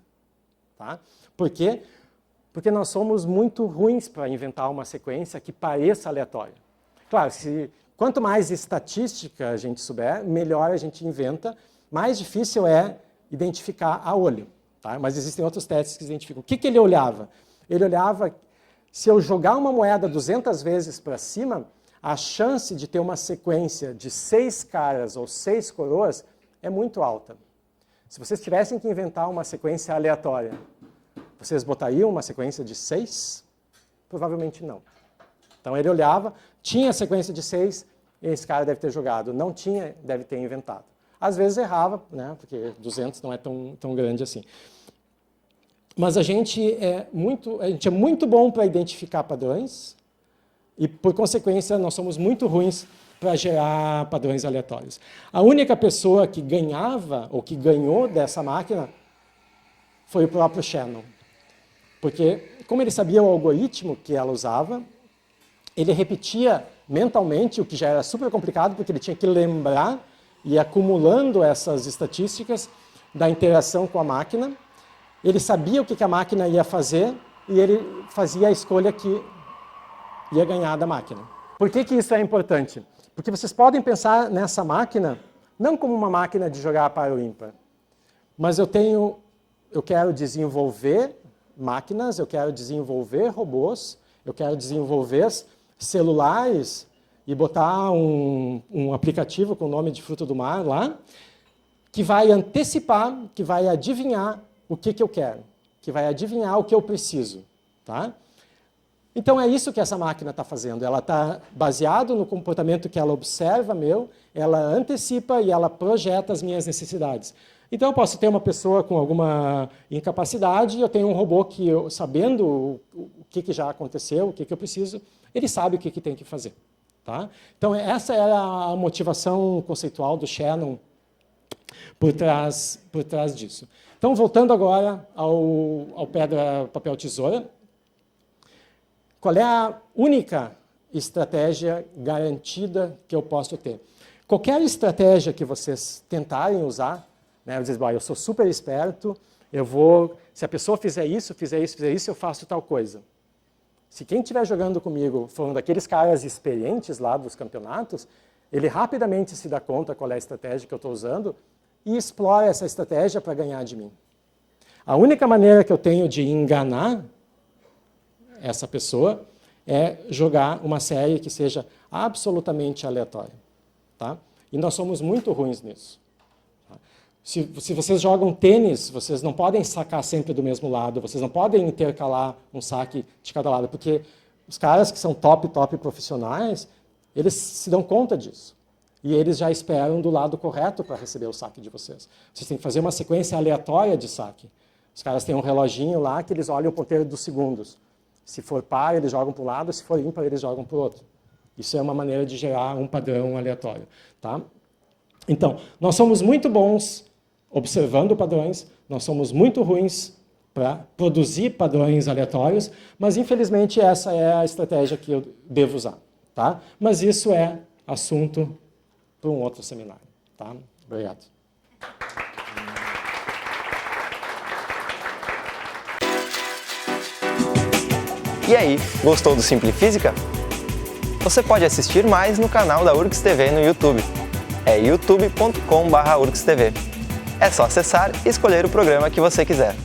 Tá? Por quê? Porque nós somos muito ruins para inventar uma sequência que pareça aleatória. Claro, quanto mais estatística a gente souber, melhor a gente inventa, mais difícil é identificar a olho. Tá? Mas existem outros testes que identificam. O que ele olhava? Ele olhava, se eu jogar uma moeda 200 vezes para cima, a chance de ter uma sequência de 6 caras ou 6 coroas é muito alta. Se vocês tivessem que inventar uma sequência aleatória, vocês botariam uma sequência de 6? Provavelmente não. Então ele olhava, tinha a sequência de 6, esse cara deve ter jogado. Não tinha, deve ter inventado. Às vezes errava, né, porque 200 não é tão grande assim. Mas a gente é muito bom para identificar padrões e, por consequência, nós somos muito ruins para gerar padrões aleatórios. A única pessoa que ganhava ou que ganhou dessa máquina foi o próprio Shannon. Porque, como ele sabia o algoritmo que ela usava, ele repetia mentalmente, o que já era super complicado, porque ele tinha que lembrar e acumulando essas estatísticas da interação com a máquina. Ele sabia o que a máquina ia fazer e ele fazia a escolha que ia ganhar da máquina. Por que isso é importante? Porque vocês podem pensar nessa máquina não como uma máquina de jogar par ou ímpar, mas eu quero desenvolver máquinas, eu quero desenvolver robôs, eu quero desenvolver celulares e botar um aplicativo com o nome de fruto do mar lá, que vai antecipar, que vai adivinhar o que eu quero, que vai adivinhar o que eu preciso. Tá? Então é isso que essa máquina está fazendo. Ela está baseada no comportamento que ela observa ela antecipa e ela projeta as minhas necessidades. Então eu posso ter uma pessoa com alguma incapacidade e eu tenho um robô que, sabendo o que já aconteceu, o que eu preciso, ele sabe o que tem que fazer. Tá? Então essa era a motivação conceitual do Shannon por trás disso. Então, voltando agora ao pedra, papel, tesoura, qual é a única estratégia garantida que eu posso ter? Qualquer estratégia que vocês tentarem usar, né, eu dizer, eu sou super esperto, se a pessoa fizer isso, eu faço tal coisa. Se quem estiver jogando comigo for um daqueles caras experientes lá dos campeonatos, ele rapidamente se dá conta qual é a estratégia que eu estou usando e explora essa estratégia para ganhar de mim. A única maneira que eu tenho de enganar essa pessoa é jogar uma série que seja absolutamente aleatória. Tá? E nós somos muito ruins nisso. Tá? Se vocês jogam tênis, vocês não podem sacar sempre do mesmo lado, vocês não podem intercalar um saque de cada lado, porque os caras que são top profissionais, eles se dão conta disso. E eles já esperam do lado correto para receber o saque de vocês. Vocês têm que fazer uma sequência aleatória de saque. Os caras têm um reloginho lá que eles olham o ponteiro dos segundos. Se for par, eles jogam para um lado, se for ímpar, eles jogam para o outro. Isso é uma maneira de gerar um padrão aleatório. Tá? Então, nós somos muito bons observando padrões, nós somos muito ruins para produzir padrões aleatórios, mas, infelizmente, essa é a estratégia que eu devo usar. Tá? Mas isso é assunto para um outro seminário. Tá? Obrigado. E aí, gostou do Simplifísica? Você pode assistir mais no canal da URGS TV no YouTube. É youtube.com/urgstv. É só acessar e escolher o programa que você quiser.